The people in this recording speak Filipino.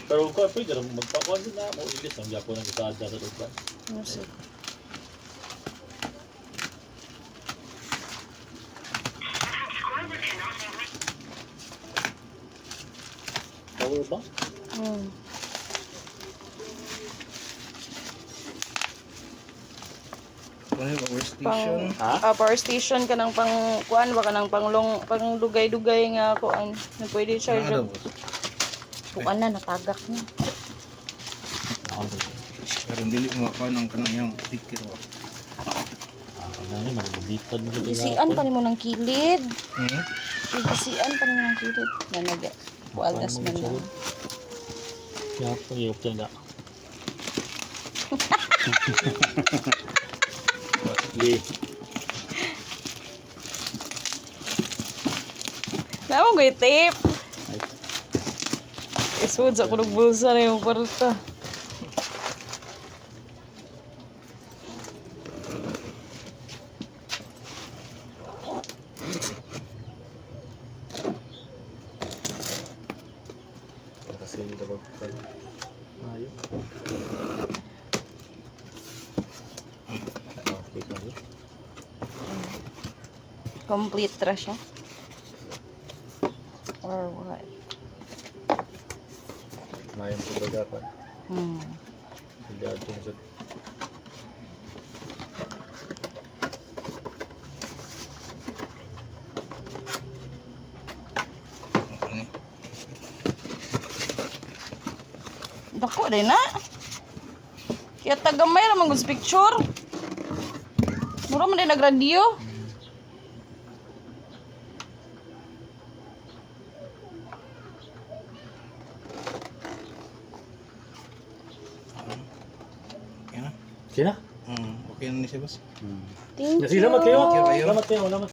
Pero ko pwede rin magpakuan din na mo ilis ang Japon ang kasada sa lupa. Music. Power ba? Hmm. Ano yung power Pang station? Ha? power station ka ng pang kuan ba ka ng pang dugay-dugay nga kuan. Na pwede charge. Ano daw? Kuan na natagak na. Pero hindi mo makakuha ng kanang yung sticker. Ano ni magbitan mo Isian pa nimo ng kilid. Hmm? Isian pa nimo ng kilid. Nanaga. Waldas man na. Ya, payop na. Di. Naman ko tape. Isud sa kulog bulsa na yung kwarta. Kasi hindi dapat kan. Ayo. Okay kali. Complete ra siya. Or what? Mayon sa dagapan. Hmm. Hindi atong sa Dako din na. Kaya tagamay naman gud picture. Mura man din nag-radio. Okay na? Sina? Okay na ni siya boss. Thank you. Salamat kayo. Thank you, kayo. Salamat kayo. Salamat.